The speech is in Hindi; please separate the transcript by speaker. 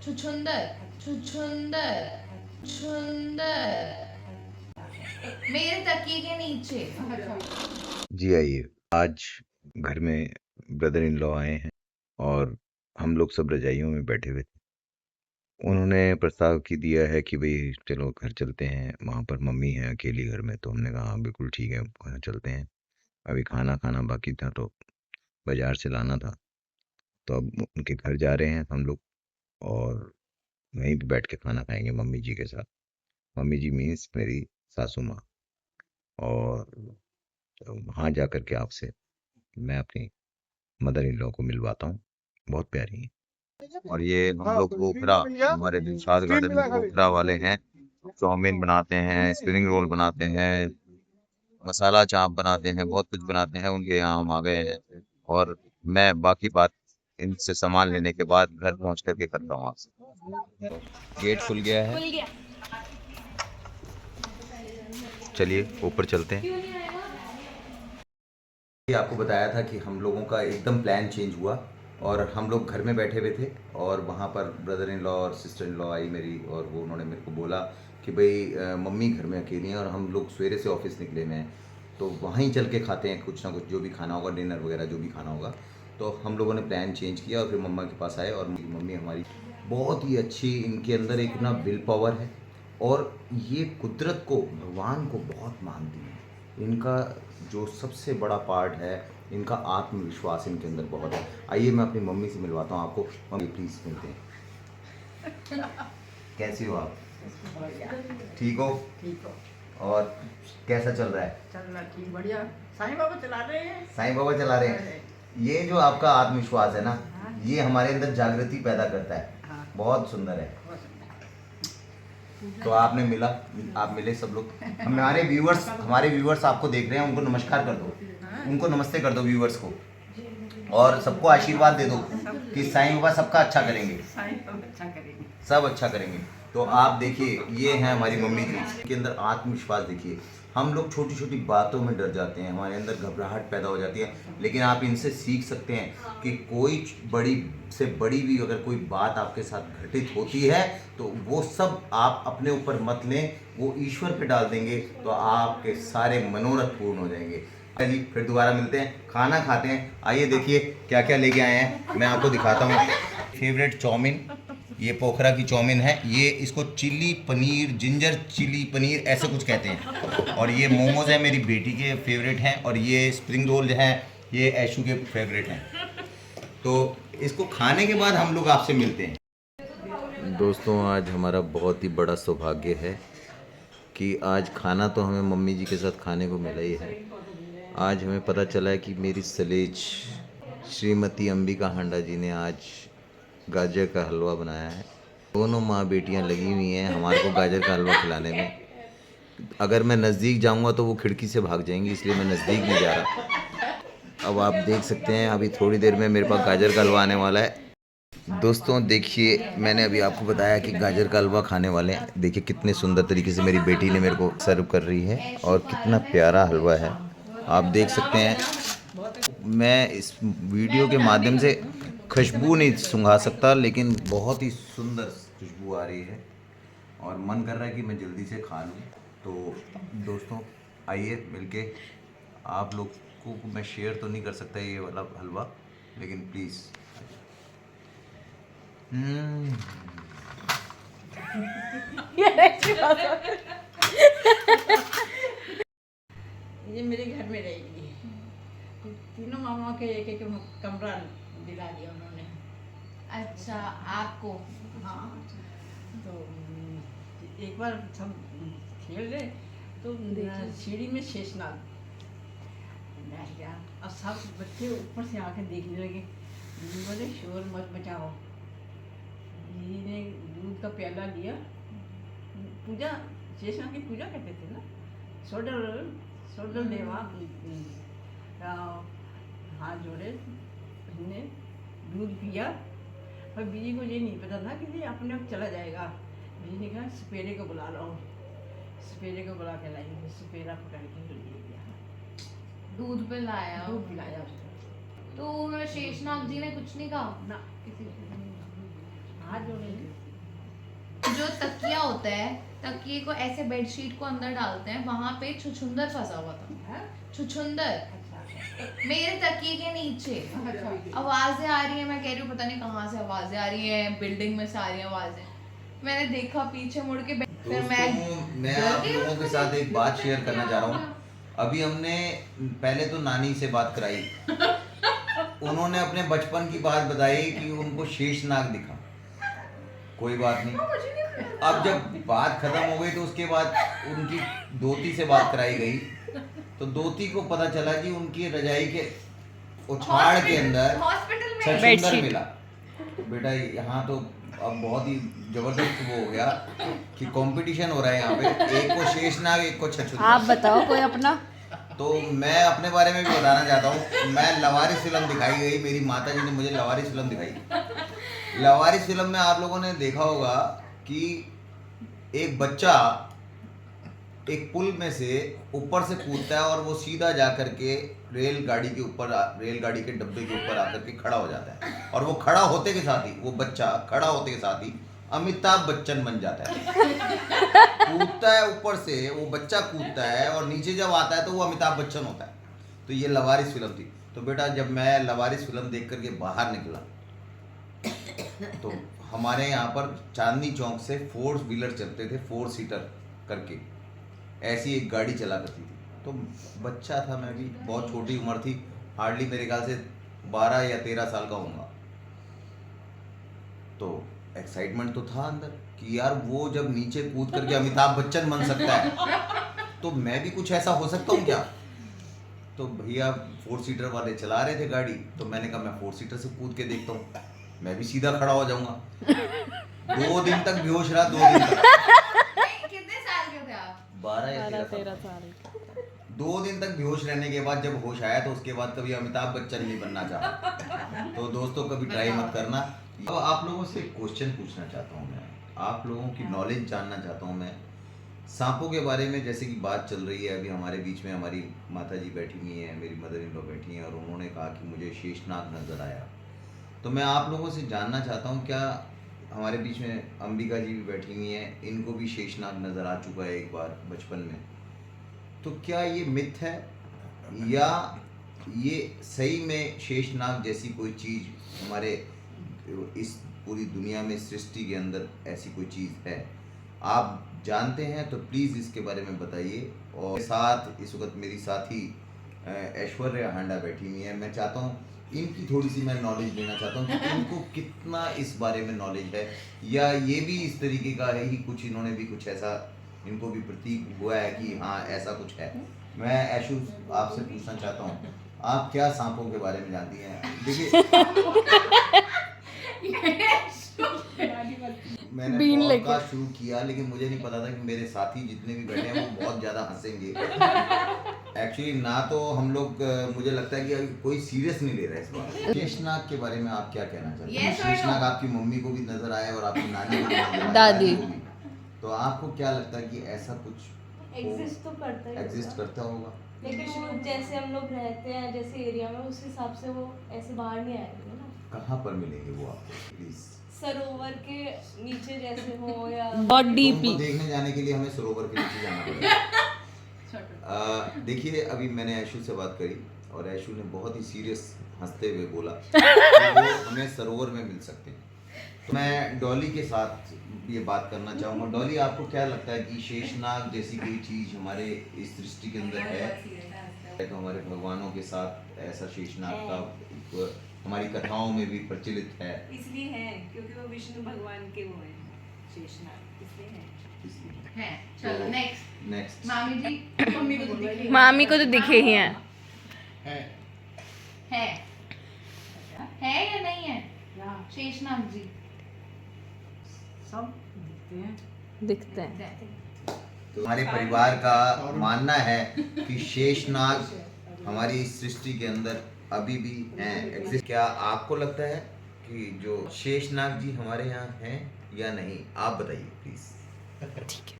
Speaker 1: छुछुंदर छुछुंदर छुंदर मेरे तकिए के नीचे।
Speaker 2: जी आइए। आज घर में ब्रदर इन लॉ आए हैं और हम लोग सब रजाइयों में बैठे हुए थे। उन्होंने प्रस्ताव की दिया है कि भाई चलो घर चलते हैं, वहाँ पर मम्मी है अकेली घर में। तो हमने कहा हाँ बिल्कुल ठीक है, वहाँ चलते हैं। अभी खाना खाना बाकी था तो बाजार से लाना था। तो अब उनके घर जा रहे हैं हम लोग और वहीं पे बैठ के खाना खाएंगे मम्मी जी के साथ। मम्मी जी मीन्स मेरी सासू माँ। और वहाँ जा कर के आपसे मैं अपनी मदर इन लॉ को मिलवाता हूँ। बहुत प्यारी हैं। और ये हम लोग ओखरा, हमारे दिलशाद गार्डन में ओखरा वाले हैं। चाउमीन बनाते हैं, स्प्रिंग रोल बनाते हैं, मसाला चाप बनाते हैं, बहुत कुछ बनाते हैं। उनके यहाँ हम आ गए हैं और मैं बाकी बात इनसे सामान लेने के बाद घर पहुंच करके करता हूँ आपसे। तो गेट खुल गया है,
Speaker 1: खुल गया।
Speaker 2: चलिए ऊपर चलते हैं। ये आपको बताया था कि हम लोगों का एकदम प्लान चेंज हुआ और हम लोग घर में बैठे हुए थे और वहाँ पर ब्रदर इन लॉ और सिस्टर इन लॉ आई मेरी, और वो उन्होंने मेरे को बोला कि भाई मम्मी घर में अकेली हैं और हम लोग सवेरे से ऑफिस निकले हुए हैं, तो वहीं चल के खाते हैं कुछ ना कुछ, जो भी खाना होगा, डिनर वगैरह जो भी खाना होगा। तो हम लोगों ने प्लान चेंज किया और फिर मम्मा के पास आए। और मम्मी हमारी बहुत ही अच्छी, इनके अंदर एक ना विल पावर है और ये कुदरत को, भगवान को बहुत मानती हैं। इनका जो सबसे बड़ा पार्ट है, इनका आत्मविश्वास इनके अंदर बहुत है। आइए मैं अपनी मम्मी से मिलवाता हूँ आपको। मम्मी प्लीज़ मिलते हैं। कैसी हो आप? ठीक हो?
Speaker 3: ठीक हो?
Speaker 2: और कैसा चल रहा है?
Speaker 3: चल रहा ठीक, बढ़िया। साईं बाबा चला रहे हैं।
Speaker 2: साईं बाबा चला रहे हैं। ये जो आपका आत्मविश्वास है ना, ये हमारे अंदर जागृति पैदा करता है।
Speaker 3: हाँ।
Speaker 2: बहुत सुंदर है।
Speaker 3: बहुत सुंदर।
Speaker 2: तो आपने मिला, आप मिले सब लोग। हमारे व्यूवर्स आपको देख रहे हैं, उनको नमस्कार कर दो, उनको नमस्ते कर दो व्यूवर्स को, और सबको आशीर्वाद दे दो कि साईं बाबा सबका अच्छा करेंगे,
Speaker 3: साईं बाबा अच्छा करेंगे,
Speaker 2: सब अच्छा करेंगे। तो आप देखिए, ये हैं हमारी मम्मी जी के अंदर आत्मविश्वास। देखिए हम लोग छोटी छोटी बातों में डर जाते हैं, हमारे अंदर घबराहट पैदा हो जाती है, लेकिन आप इनसे सीख सकते हैं कि कोई बड़ी से बड़ी भी अगर कोई बात आपके साथ घटित होती है तो वो सब आप अपने ऊपर मत लें, वो ईश्वर पे डाल देंगे तो आपके सारे मनोरथ पूर्ण हो जाएंगे। जी फिर दोबारा मिलते हैं, खाना खाते हैं। आइए देखिए क्या क्या लेके आए हैं, मैं आपको दिखाता हूँ। फेवरेट चाउमीन, ये पोखरा की चाउमीन है। ये इसको chilli paneer, ginger chilli paneer ऐसे कुछ कहते हैं। और ये मोमोज है, मेरी बेटी के फेवरेट हैं। और ये स्प्रिंग रोल हैं, ये ऐशू के फेवरेट हैं। तो इसको खाने के बाद हम लोग आपसे मिलते हैं। दोस्तों आज हमारा बहुत ही बड़ा सौभाग्य है कि आज खाना तो हमें मम्मी जी के साथ खाने को मिला ही है। आज हमें पता चला है कि मेरी सलेज श्रीमती अंबिका हांडा जी ने आज गाजर का हलवा बनाया है। दोनों माँ बेटियाँ लगी हुई हैं हमारे को गाजर का हलवा खिलाने में। अगर मैं नज़दीक जाऊंगा तो वो खिड़की से भाग जाएंगी, इसलिए मैं नज़दीक नहीं जा रहा। अब आप देख सकते हैं अभी थोड़ी देर में मेरे पास गाजर का हलवा आने वाला है। दोस्तों देखिए, मैंने अभी आपको बताया कि गाजर का हलवा खाने वाले हैं। देखिए कितने सुंदर तरीके से मेरी बेटी ने मेरे को सर्व कर रही है और कितना प्यारा हलवा है, आप देख सकते हैं। मैं इस वीडियो के माध्यम से खुशबू नहीं सूंघा सकता, लेकिन बहुत ही सुंदर खुशबू आ रही है और मन कर रहा है कि मैं जल्दी से खा लूँ। तो दोस्तों आइए मिलके, आप लोग को मैं शेयर तो नहीं कर सकता ये वाला हलवा, लेकिन प्लीज़।
Speaker 3: ये मेरे घर में रहेगी। तीनों मामा के एक एक कमरा दिला दिया उन्होंने।
Speaker 1: अच्छा आपको?
Speaker 3: हाँ, तो एक बार सब खेल रहे तो सीढ़ी में शेषनाग बैठ गया और सब बच्चे ऊपर से आके देखने लगे। दीदी बोले शोर मत मचाओ। दीदी ने दूध का प्याला लिया, पूजा, शेषनाग की पूजा करते थे ना, सोडल सोडल देवा, हाथ जोड़े, हमने दूध पिया। पर बीजी को ये नहीं पता था कि ये अपने आप चला जाएगा। बीजी ने कहा सपेरे को बुला लो, सपेरे को बुला के लाई, सपेरा पकड़ के ले गया,
Speaker 1: दूध पिलाया?
Speaker 3: दूध पिलाया उसको।
Speaker 1: तो उन्होंने शेषनाग जी ने कुछ नहीं कहा
Speaker 3: ना किसी को नहीं। हाथ जोड़े
Speaker 1: जो तकिया होता है, तकिए को ऐसे बेडशीट को अंदर डालते हैं, वहां पे छुछुंदर फंसा हुआ था।
Speaker 3: हैं?
Speaker 1: छुछुंदर
Speaker 3: अच्छा
Speaker 1: मेरे तकिए के नीचे।
Speaker 3: अच्छा
Speaker 1: आवाजें आ रही है, मैं कह रही हूँ पता नहीं कहाँ से आवाजें आ रही हैं, बिल्डिंग में से आ रही हैं आवाजें। मैंने देखा पीछे मुड़ के, फिर
Speaker 2: दोस्तों मैं आप लोगों के साथ एक बात शेयर करना चाह रहा हूँ। अभी हमने पहले तो नानी से बात कराई, उन्होंने अपने बचपन की बात बताई कि उनको शेषनाग दिखा। कोई बात नहीं, अब जब बात खत्म हो गई तो उसके बाद उनकी दोती से बात कराई गई, तो दोती को पता चला कि उनकी रजाई के उछाड़ के अंदर
Speaker 1: हॉस्पिटल में
Speaker 2: छछूंदर मिला। बेटा यहाँ तो अब बहुत ही जबरदस्त वो हो गया कि कंपटीशन हो रहा है यहाँ पे, एक को शेषनाग एक को छछूंदर।
Speaker 4: आप बताओ कोई अपना।
Speaker 2: तो मैं अपने बारे में भी बताना चाहता हूँ। मैं लवारिस फिल्म दिखाई गई, मेरी माता जी ने मुझे लवारिस फिल्म दिखाई। लवारिस फिल्म में आप लोगों ने देखा होगा कि एक बच्चा एक पुल में से ऊपर से कूदता है और वो सीधा जा करके रेलगाड़ी के ऊपर, रेलगाड़ी के डब्बे के ऊपर आकर के खड़ा हो जाता है, और वो खड़ा होते के साथ ही, वो बच्चा खड़ा होते के साथ ही अमिताभ बच्चन बन जाता है। कूदता है ऊपर से, वो बच्चा कूदता है और नीचे जब आता है तो वो अमिताभ बच्चन होता है। तो ये लवारिस फिल्म थी। तो बेटा जब मैं लवारिस फिल्म देख करके बाहर निकला तो हमारे यहाँ पर चांदनी चौक से 4 व्हीलर चलते थे, 4 सीटर करके, ऐसी एक गाड़ी चला करती थी। तो बच्चा था मैं भी, बहुत छोटी उम्र थी, हार्डली मेरे ख्याल से 12 या 13 साल का होऊंगा। तो एक्साइटमेंट तो था अंदर कि यार वो जब नीचे कूद करके अमिताभ बच्चन बन सकता है तो मैं भी कुछ ऐसा हो सकता हूँ क्या। तो भैया 4 सीटर वाले चला रहे थे गाड़ी, तो मैंने कहा मैं 4 सीटर से कूद के देखता हूँ, मैं भी सीधा खड़ा हो जाऊंगा। 2 दिन तक बेहोश रहा, 2 दिन तक।
Speaker 1: कितने साल के थे आप?
Speaker 2: 12 या 13 साल। 2 दिन तक बेहोश रहने के बाद जब होश आया तो उसके बाद कभी अमिताभ बच्चन नहीं बनना चाहा। तो दोस्तों कभी ट्राई मत करना। अब आप लोगों से क्वेश्चन पूछना चाहता हूँ मैं, आप लोगों की नॉलेज जानना चाहता हूँ मैं सांपों के बारे में। जैसे कि बात चल रही है अभी हमारे बीच में, हमारी माता जी बैठी हुई हैं, मेरी मदर इन लॉ बैठी हैं, और उन्होंने कहा कि मुझे शेषनाग नजर आया। तो मैं आप लोगों से जानना चाहता हूँ, क्या हमारे बीच में अंबिका जी भी बैठी हुई हैं, इनको भी शेषनाग नजर आ चुका है एक बार बचपन में, तो क्या ये मिथ है या ये सही में शेषनाग जैसी कोई चीज़ हमारे इस पूरी दुनिया में, सृष्टि के अंदर ऐसी कोई चीज़ है? आप जानते हैं तो प्लीज़ इसके बारे में बताइए। और साथ इस वक्त मेरी साथी ऐश्वर्या हांडा बैठी हुई है। मैं चाहता हूँ इनकी थोड़ी सी मैं नॉलेज लेना चाहता हूँ कि इनको कितना इस बारे में नॉलेज है, या ये भी इस तरीके का है ही कुछ, इन्होंने भी कुछ ऐसा, इनको भी प्रतीक हुआ है कि हाँ ऐसा कुछ है। मैं ऐशु आपसे पूछना चाहता हूँ, आप क्या सांपों के बारे में जानती हैं? देखिए मैंने पॉडकास्ट शुरू किया लेकिन मुझे नहीं पता था कि मेरे साथी जितने भी बैठे हैं वो बहुत ज़्यादा हंसेंगे। एक्चुअली ना तो हम लोग, मुझे लगता है कि अभी कोई सीरियस नहीं ले रहा है इस बार। शेषनाग के बारे में आप क्या कहना चाहते हैं?
Speaker 1: Yes or no?
Speaker 2: शेषनाग आपकी मम्मी को भी नजर आया और आपकी नानी को भी नजर आया,
Speaker 4: दादी
Speaker 2: को भी। तो आपको क्या लगता है कि ऐसा कुछ
Speaker 5: एग्जिस्ट तो करता ही
Speaker 2: एग्जिस्ट करता होगा?
Speaker 5: लेकिन वो जैसे हम लोग रहते हैं जैसे एरिया में, उस हिसाब से वो ऐसे बाहर नहीं आएंगे ना।
Speaker 2: कहाँ पर मिलेंगे वो आपको प्लीज?
Speaker 5: सरोवर के नीचे जैसे हो या
Speaker 4: बहुत डीप
Speaker 2: उनको देखने जाने के लिए हमें सरोवर के नीचे जाना पड़ेगा। देखिए अभी मैंने ऐशु से बात करी और ऐशु ने बहुत ही सीरियस हंसते हुए बोला कि वो हमें सरोवर में मिल सकते हैं। तो मैं डॉली के साथ ये बात करना चाहूँगा। डॉली, आपको क्या लगता है कि शेषनाग जैसी कोई चीज़ हमारे इस सृष्टि के अंदर है? तो हमारे भगवानों के साथ ऐसा शेषनाग का एक हमारी कथाओं में भी प्रचलित है,
Speaker 6: इसलिए है क्योंकि वो विष्णु भगवान के वो हैं शेषनाग, इसलिए है।
Speaker 2: इसलिए
Speaker 1: है। चलो नेक्स्ट।
Speaker 2: नेक्स्ट
Speaker 1: मामी जी, मम्मी को तो दिखे
Speaker 4: मामी को तो दिखे ही हैं।
Speaker 1: है या नहीं है
Speaker 3: क्या
Speaker 1: शेषनाग जी?
Speaker 3: सब दिखते हैं।
Speaker 4: दिखते हैं।
Speaker 2: तो हमारे परिवार का मानना है कि शेषनाग हमारी इस सृष्टि के अंदर अभी भी हैं। क्या आपको लगता है कि जो शेषनाग जी हमारे यहाँ हैं या नहीं? आप बताइए प्लीज।
Speaker 4: ठीक है।